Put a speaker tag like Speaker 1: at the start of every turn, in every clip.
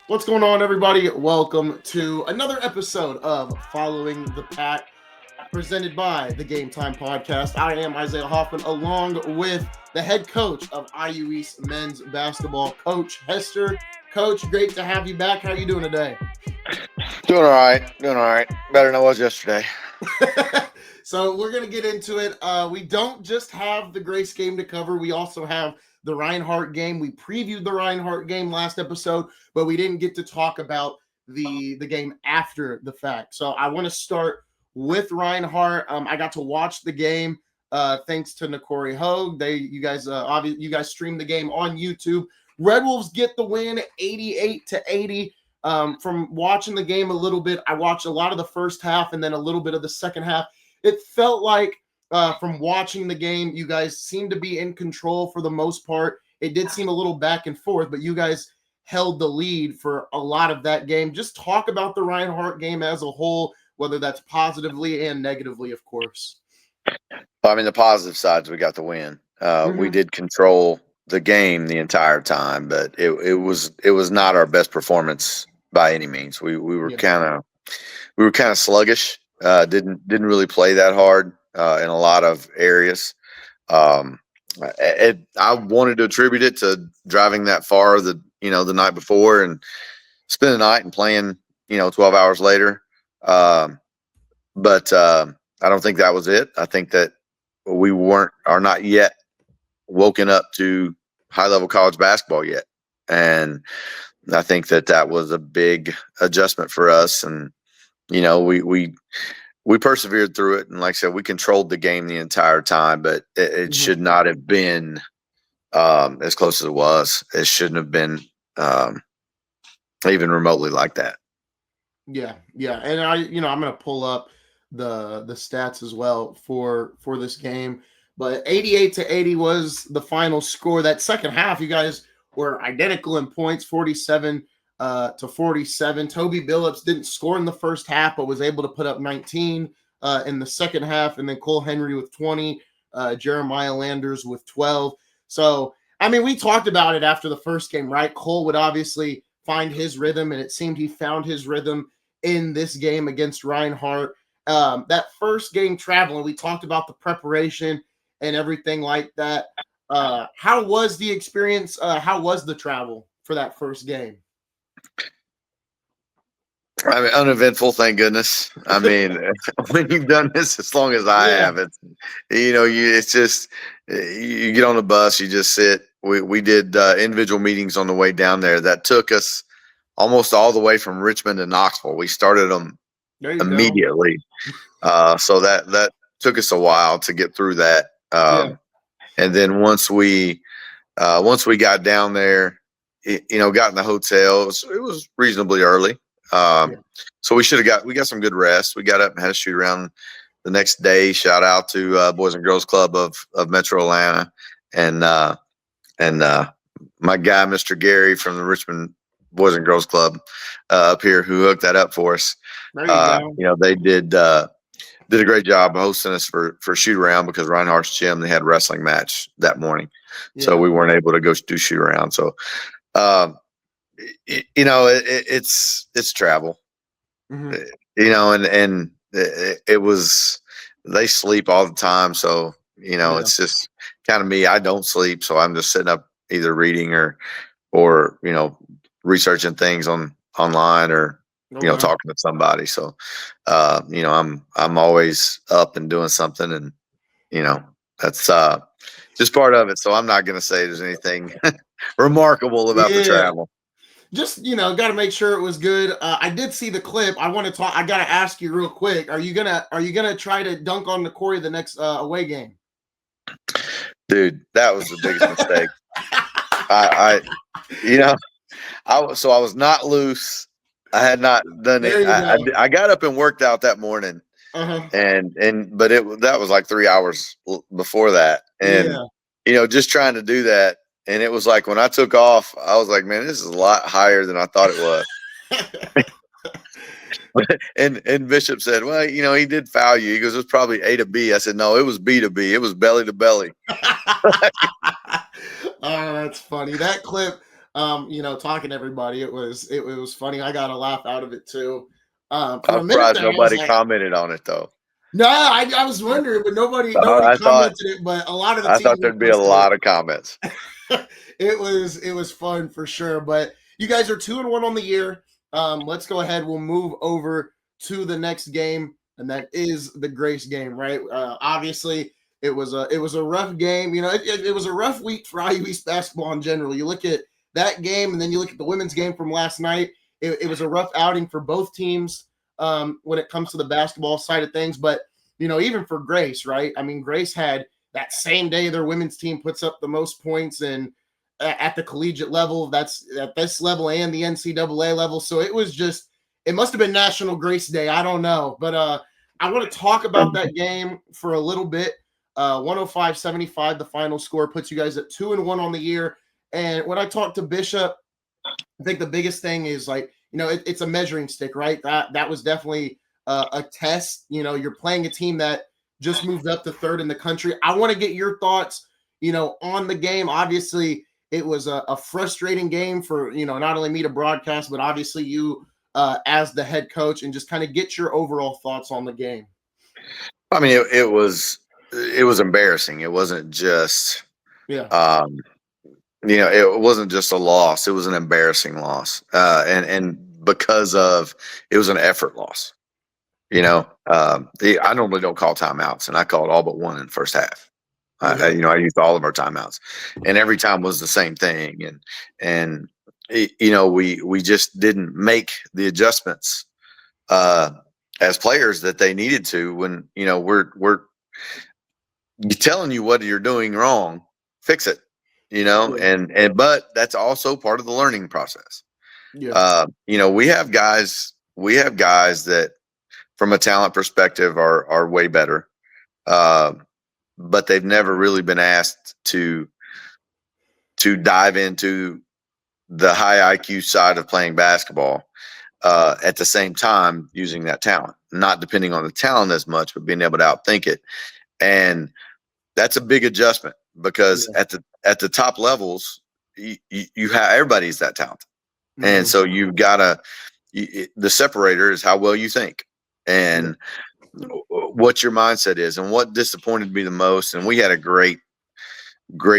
Speaker 1: What's going on, everybody? Welcome to another episode of Following the Pack, presented by the Game Time Podcast. I am Isaiah Hoffman, along with the head coach of IU East men's basketball, Coach Hester. Coach, great to have you back. How are you doing today?
Speaker 2: Doing all right. Doing all right. Better than I was yesterday.
Speaker 1: So we're going to get into it. We don't just have the Grace game to cover. We also have the Reinhardt game. We previewed the Reinhardt game last episode, but we didn't get to talk about the game after the fact. So I want to start with Reinhardt. I got to watch the game thanks to Nakori Hogue. You guys streamed the game on YouTube. Redwolves get the win 88-80. From watching the game a little bit, I watched a lot of the first half and then a little bit of the second half. It felt like from watching the game, you guys seemed to be in control for the most part. It did seem a little back and forth, but you guys held the lead for a lot of that game. Just talk about the Reinhardt game as a whole, whether that's positively and negatively, of course.
Speaker 2: I mean, the positive sides, we got the win. We did control the game the entire time, but it was not our best performance by any means. We were
Speaker 1: Yeah.
Speaker 2: kind of sluggish. Didn't really play that hard in a lot of areas. I wanted to attribute it to driving that far the night before and spend the night and playing 12 hours later. But I don't think that was it. I think that we are not yet woken up to high level college basketball yet, and I think that was a big adjustment for us. And we persevered through it, and like I said, we controlled the game the entire time. But it should not have been as close as it was. It shouldn't have been even remotely like that.
Speaker 1: Yeah, and I'm gonna pull up the stats as well for this game. But 88-80 was the final score. That second half, you guys were identical in points, 47 to 47. Toby Billups didn't score in the first half, but was able to put up 19 in the second half, and then Cole Henry with 20, Jeremiah Landers with 12. So, I mean, we talked about it after the first game, right? Cole would obviously find his rhythm, and it seemed he found his rhythm in this game against Reinhardt. That first game traveling, we talked about the preparation and everything like that. How was the experience? How was the travel for that first game?
Speaker 2: I mean, uneventful, thank goodness. I mean, when you've done this as long as I have, it's just you get on the bus, you just sit. We did individual meetings on the way down there. That took us almost all the way from Richmond to Knoxville. We started them immediately, so that took us a while to get through that. And then once we got down there, got in the hotel, it was reasonably early. So we got some good rest. We got up and had a shoot around the next day. Shout out to Boys and Girls Club of Metro Atlanta and my guy, Mr. Gary from the Richmond Boys and Girls Club up here, who hooked that up for us. They did a great job hosting us for shoot around, because Reinhardt's gym, they had a wrestling match that morning. So we weren't able to go do shoot around. So it's travel, and it was, they sleep all the time. So, it's just kind of me. I don't sleep. So I'm just sitting up either reading or researching things online or, talking to somebody. So, I'm always up and doing something, and, that's just part of it. So I'm not going to say there's anything remarkable about the travel.
Speaker 1: Just got to make sure it was good. I did see the clip. I want to talk. I got to ask you real quick. Are you gonna try to dunk on Nakori the next away game?
Speaker 2: Dude, that was the biggest mistake. I was not loose. I had not done it. I got up and worked out that morning, but that was like 3 hours before that, and just trying to do that. And it was like, when I took off, I was like, man, this is a lot higher than I thought it was. and Bishop said, well, he did foul you. He goes, it was probably A to B. I said, no, it was B to B. It was belly to belly.
Speaker 1: Oh, that's funny. That clip, Talking to everybody. It was funny. I got a laugh out of it too. For
Speaker 2: I'm
Speaker 1: a minute
Speaker 2: surprised
Speaker 1: there, I was
Speaker 2: nobody
Speaker 1: like,
Speaker 2: commented on it though.
Speaker 1: no, I was wondering, but nobody
Speaker 2: Uh,
Speaker 1: nobody
Speaker 2: I thought
Speaker 1: commented it. But a lot of the
Speaker 2: I
Speaker 1: teams
Speaker 2: thought
Speaker 1: that
Speaker 2: there'd be a
Speaker 1: posted
Speaker 2: lot of comments.
Speaker 1: it. It was fun for sure. But you guys are 2-1 on the year. Let's go ahead. We'll move over to the next game, and that is the Grace game, right? Obviously, it was a rough game. It was a rough week for IU East basketball in general. You look at that game, and then you look at the women's game from last night. It was a rough outing for both teams when it comes to the basketball side of things. But even for Grace, right? I mean, Grace had that same day their women's team puts up the most points and at the collegiate level, that's at this level and the NCAA level. So it must have been National Grace Day. I don't know. But I want to talk about that game for a little bit. 105-75, the final score puts you guys at 2-1 on the year. And when I talked to Bishop, I think the biggest thing is it's a measuring stick, right? That was definitely a test. You're playing a team that just moved up to third in the country. I want to get your thoughts, on the game. Obviously, it was a frustrating game for not only me to broadcast, but obviously you as the head coach, and just kind of get your overall thoughts on the game.
Speaker 2: I mean, it was embarrassing. It wasn't just
Speaker 1: Yeah,
Speaker 2: um, it wasn't just a loss. It was an embarrassing loss, and because of it was an effort loss. I normally don't call timeouts, and I called all but one in the first half.
Speaker 1: yeah,
Speaker 2: I used all of our timeouts, and every time was the same thing. And we just didn't make the adjustments as players that they needed to. When we're telling you what you're doing wrong, fix it.
Speaker 1: yeah,
Speaker 2: But that's also part of the learning process.
Speaker 1: yeah,
Speaker 2: We have guys that, from a talent perspective, are way better. Uh, but they've never really been asked to dive into the high IQ side of playing basketball at the same time using that talent, not depending on the talent as much, but being able to outthink it. And that's a big adjustment because
Speaker 1: yeah.
Speaker 2: at the top levels, you have everybody's that talented, and
Speaker 1: Mm-hmm.
Speaker 2: so you've got to. The separator is how well you think,
Speaker 1: Yeah,
Speaker 2: and what your mindset is. And what disappointed me the most, and we had a great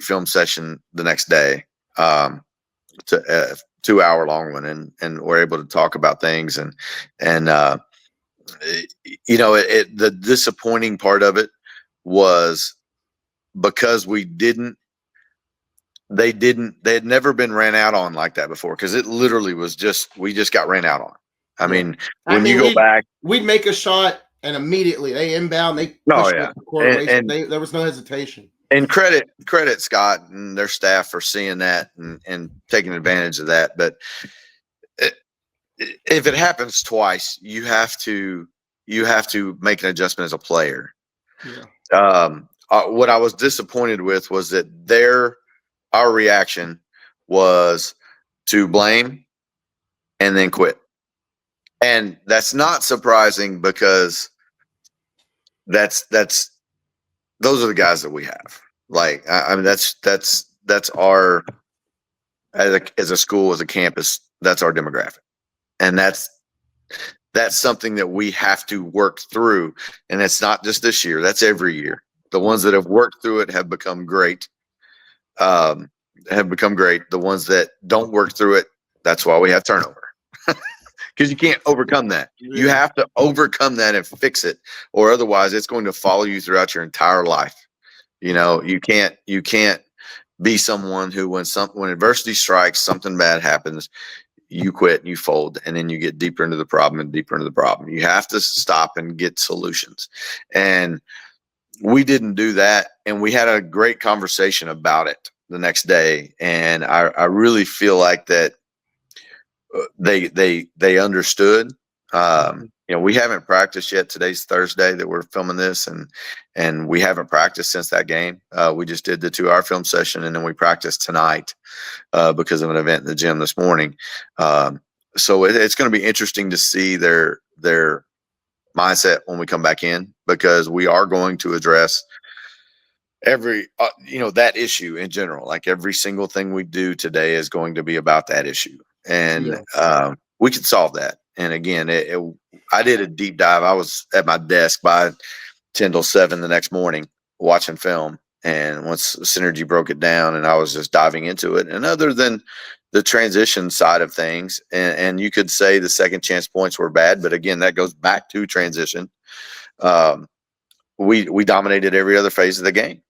Speaker 2: film session the next day, to 2 hour long one, and we're able to talk about things, and the disappointing part of it was because they had never been ran out on like that before, because it literally was just we just got ran out on. I
Speaker 1: yeah.
Speaker 2: mean,
Speaker 1: I
Speaker 2: when you
Speaker 1: mean,
Speaker 2: go back.
Speaker 1: we'd make a shot, and immediately they inbound, they
Speaker 2: Oh
Speaker 1: pushed it
Speaker 2: yeah.
Speaker 1: up the court.
Speaker 2: and and
Speaker 1: There was no hesitation.
Speaker 2: and credit Scott and their staff for seeing that and taking advantage of that. But it, if it happens twice, you have to make an adjustment as a player.
Speaker 1: Yeah,
Speaker 2: What I was disappointed with was that our reaction was to blame and then quit. And that's not surprising, because that's those are the guys that we have. Like, I mean, that's our, as a school, as a campus, that's our demographic, and that's something that we have to work through. And it's not just this year; that's every year. The
Speaker 1: yeah,
Speaker 2: ones that have worked through it have become great. Um, have become great. The ones that don't work through it, that's why we have turnover. Because you can't overcome that. You
Speaker 1: yeah,
Speaker 2: have to overcome that and fix it, or otherwise it's going to follow you throughout your entire life. You can't be someone who, when adversity strikes, something bad happens, you quit and you fold, and then you get deeper into the problem and deeper into the problem. You have to stop and get solutions. And we didn't do that. And we had a great conversation about it the next day. And I really feel like that they understood.
Speaker 1: mhm,
Speaker 2: We haven't practiced yet. Today's Thursday that we're filming this, and we haven't practiced since that game. We just did the 2 hour film session, and then we practiced tonight because of an event in the gym this morning. So it's going to be interesting to see their mindset when we come back in, because we are going to address every that issue in general, like every single thing we do today is going to be about that issue, and
Speaker 1: Yeah.
Speaker 2: we can solve that. And again, I did a deep dive. I was at my desk by 10 till 7 the next morning watching film, and once Synergy broke it down, and I was just diving into it. And other than the transition side of things, and you could say the second chance points were bad, but again, that goes back to transition. um, we dominated every other phase of the game,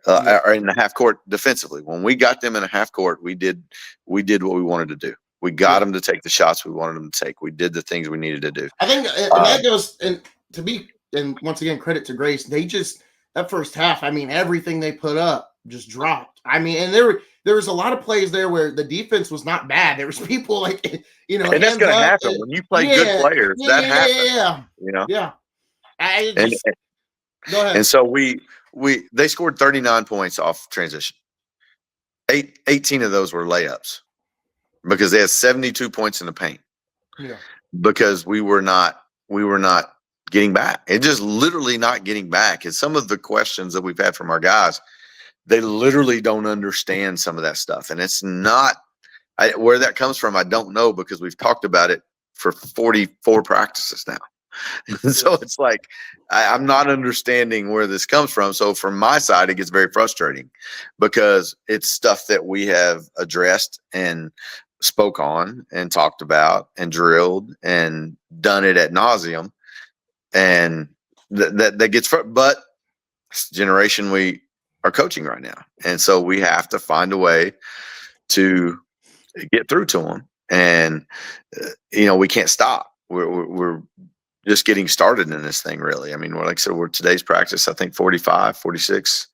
Speaker 1: Yeah.
Speaker 2: or in the half court defensively. When we got them in a half court, we did what we wanted to do. We got
Speaker 1: Yeah.
Speaker 2: them to take the shots we wanted them to take. We did the things we needed to do.
Speaker 1: I think, and that goes, and to be, and once again, credit to Grace. They just, that first half, I mean, everything they put up just dropped. I mean, and there was a lot of plays there where the defense was not bad. There was people like,
Speaker 2: And that's
Speaker 1: hands
Speaker 2: going to
Speaker 1: up.
Speaker 2: happen when you play good
Speaker 1: Yeah,
Speaker 2: players.
Speaker 1: yeah,
Speaker 2: That
Speaker 1: yeah, yeah,
Speaker 2: happens.
Speaker 1: yeah, yeah. I
Speaker 2: And
Speaker 1: just go ahead.
Speaker 2: and so they scored 39 points off transition. 18 of those were layups because they had 72 points in the paint.
Speaker 1: Yeah.
Speaker 2: Because we were not getting back. It just literally not getting back. And some of the questions that we've had from our guys, they literally don't understand some of that stuff. And it's not where that comes from. I don't know, because we've talked about it for 44 practices now. So it's like, I'm not understanding where this comes from. So from my side, it gets very frustrating because it's stuff that we have addressed and spoke on and talked about and drilled and done it ad nauseum. And that gets, but it's the generation we are coaching right now. And so we have to find a way to get through to them. And, we can't stop. We're just getting started in this thing, really. I mean, like I said, we're today's practice, I think 45, 46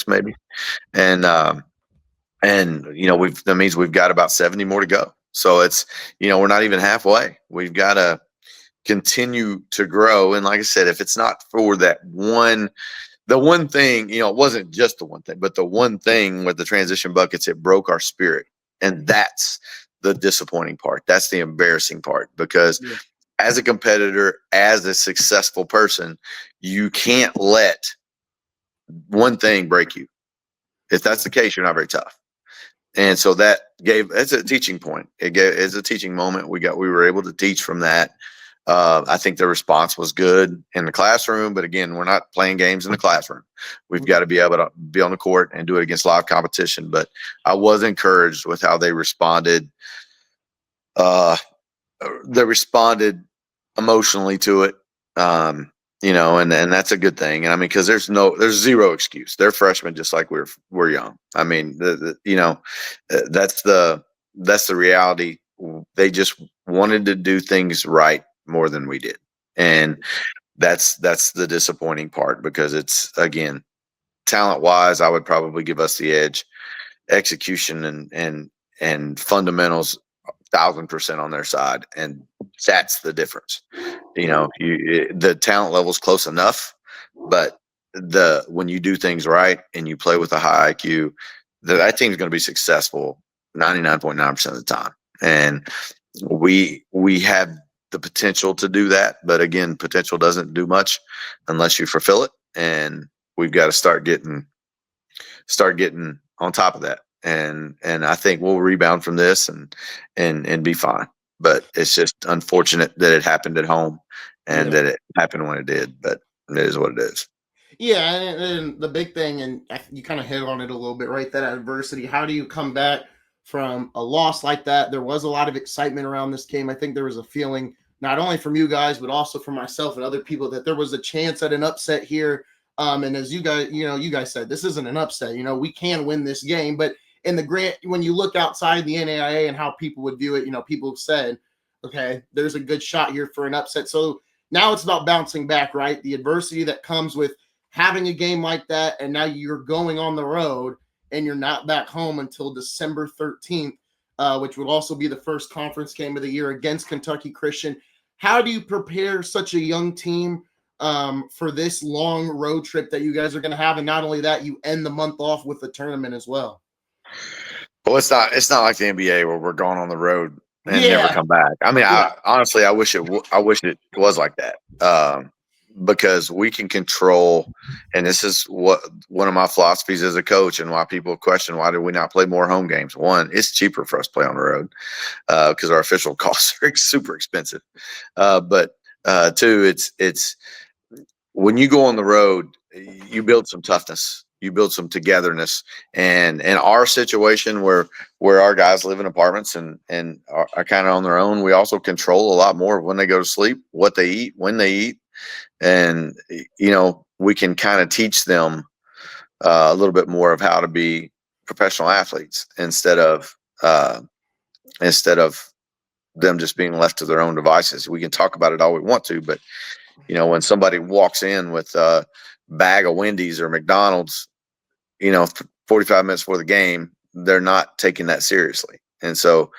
Speaker 2: maybe. And that means we've got about 70 more to go. So it's, we're not even halfway. We've got to continue to grow. And like I said, if it's not for the one thing, it wasn't just the one thing, but the one thing with the transition buckets, it broke our spirit. And that's the disappointing part. That's the embarrassing part, because as a competitor, as a successful person, you can't let one thing break you. If that's the case, you're not very tough. And so it's a teaching point. It's a teaching moment. We were able to teach from that. I think the response was good in the classroom, but again, we're not playing games in the classroom. We've got to be able to be on the court and do it against live competition. But I was encouraged with how they responded. They responded emotionally to it. And that's a good thing. And I mean, because there's zero excuse. They're freshmen, just like we're young. I mean, that's the reality. They just wanted to do things right more than we did, and that's the disappointing part, because it's, again, talent wise, I would probably give us the edge. Execution and fundamentals, 1,000% on their side, and that's the difference. The talent level's close enough, but when you do things right and you play with a high IQ, that team's going to be successful 99.9% of the time. And we have the potential to do that, but again, potential doesn't do much unless you fulfill it. And we've got to start getting on top of that. And I think we'll rebound from this and be fine. But it's just unfortunate that it happened at home and that it happened when it did. But it is what it is.
Speaker 1: Yeah, and the big thing, and you kind of hit on it a little bit, right? That adversity. How do you come back from a loss like that? There was a lot of excitement around this game. I think there was a feeling, not only from you guys, but also from myself and other people, that there was a chance at an upset here. And as you guys said, this isn't an upset. We can win this game, but in the grant, when you look outside the NAIA and how people would view it, people have said, okay, there's a good shot here for an upset. So now it's about bouncing back, right? The adversity that comes with having a game like that, and now you're going on the road and you're not back home until December 13th, which would also be the first conference game of the year against Kentucky Christian. How do you prepare such a young team for this long road trip that you guys are going to have? And not only that, you end the month off with the tournament as well.
Speaker 2: Well, it's not like the NBA where we're going on the road and never come back. I mean, honestly, I wish it was like that. because we can control, and this is what one of my philosophies as a coach, and why people question why do we not play more home games. One, it's cheaper for us to play on the road because our official costs are super expensive. But two, it's when you go on the road, you build some toughness, you build some togetherness, and in our situation where our guys live in apartments and are kind of on their own, we also control a lot more of when they go to sleep, what they eat, when they eat, and we can kind of teach them a little bit more of how to be professional athletes instead of them just being left to their own devices. We can talk about it all we want to, but when somebody walks in with a bag of Wendy's or McDonald's, 45 minutes before the game, they're not taking that seriously. And so,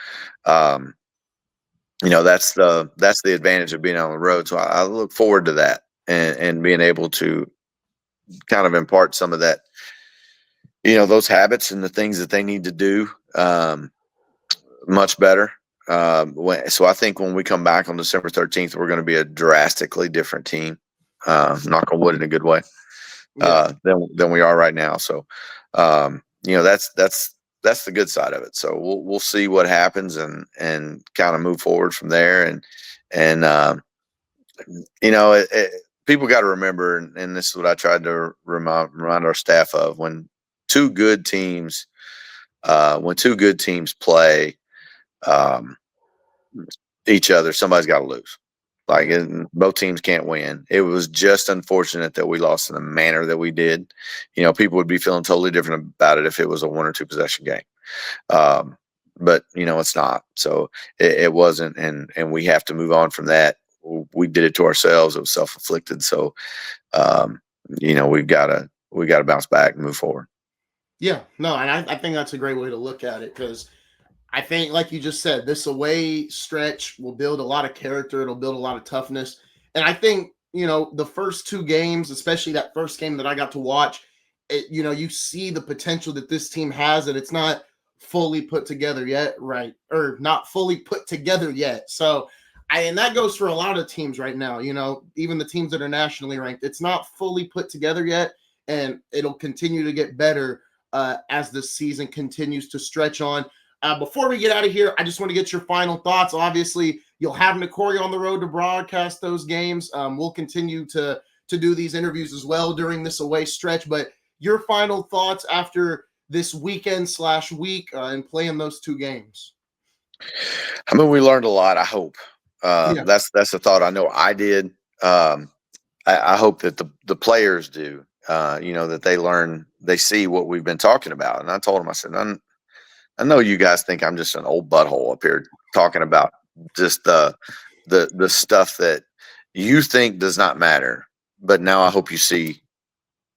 Speaker 2: that's the advantage of being on the road. So I look forward to that and being able to kind of impart some of that, those habits and the things that they need to do much better. So I think when we come back on December 13th, we're going to be a drastically different team. Knock on wood, in a good way, than we are right now. So, that's the good side of it. So we'll see what happens and kind of move forward from there. And people got to remember, and this is what I tried to remind our staff of: when two good teams play each other, somebody's got to lose. Like, both teams can't win. It was just unfortunate that we lost in the manner that we did. People would be feeling totally different about it if it was a 1 or 2 possession game. But it's not. So it wasn't, and we have to move on from that. We did it to ourselves. It was self-inflicted. So we've got to bounce back and move forward.
Speaker 1: Yeah, no, and I think that's a great way to look at it, because I think, like you just said, this away stretch will build a lot of character. It'll build a lot of toughness. And I think, the first 2 games, especially that first game that I got to watch, you see the potential that this team has, and it's not fully put together yet, right? Or not fully put together yet. So, and that goes for a lot of teams right now, even the teams that are nationally ranked. It's not fully put together yet, and it'll continue to get better as the season continues to stretch on. Before we get out of here, I just want to get your final thoughts. Obviously, you'll have Nikori on the road to broadcast those games. We'll continue to do these interviews as well during this away stretch. But your final thoughts after this weekend/week and playing those 2 games.
Speaker 2: I mean, we learned a lot. I hope that's the thought. I know I did. I hope that the players do. That they learn, they see what we've been talking about. And I told them, I said, I know you guys think I'm just an old butthole up here talking about just the stuff that you think does not matter. But now I hope you see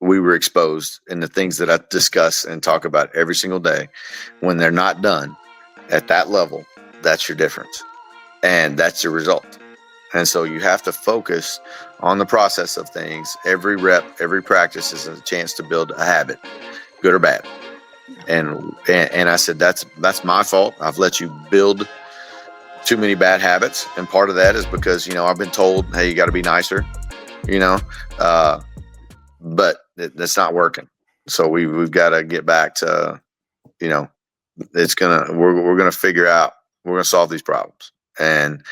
Speaker 2: we were exposed in the things that I discuss and talk about every single day. When they're not done at that level, that's your difference. And that's your result. And so you have to focus on the process of things. Every rep, every practice is a chance to build a habit, good or bad. And I said, that's my fault. I've let you build too many bad habits. And part of that is because, I've been told, hey, you got to be nicer, but that's not working. So we've got to get back to, we're going to figure out, we're going to solve these problems and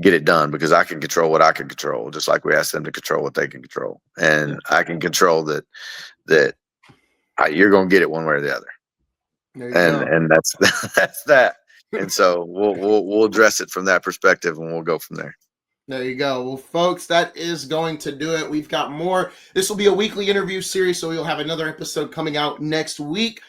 Speaker 2: get it done, because I can control what I can control, just like we asked them to control what they can control. And I can control that you're going to get it one way or the other. And that's that. And so we'll address it from that perspective, and we'll go from there.
Speaker 1: There you go. Well, folks, that is going to do it. We've got more. This will be a weekly interview series, so we'll have another episode coming out next week.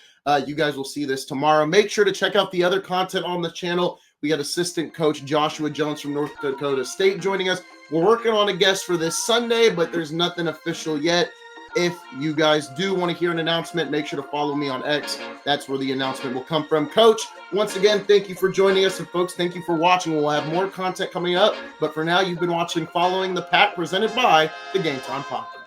Speaker 1: You guys will see this tomorrow. Make sure to check out the other content on the channel. We got assistant coach Joshua Jones from North Dakota State joining us. We're working on a guest for this Sunday, but there's nothing official yet. If you guys do want to hear an announcement, make sure to follow me on X. That's where the announcement will come from. Coach, once again, thank you for joining us. And folks, thank you for watching. We'll have more content coming up. But for now, you've been watching Following the Pack, presented by the Game Time Podcast.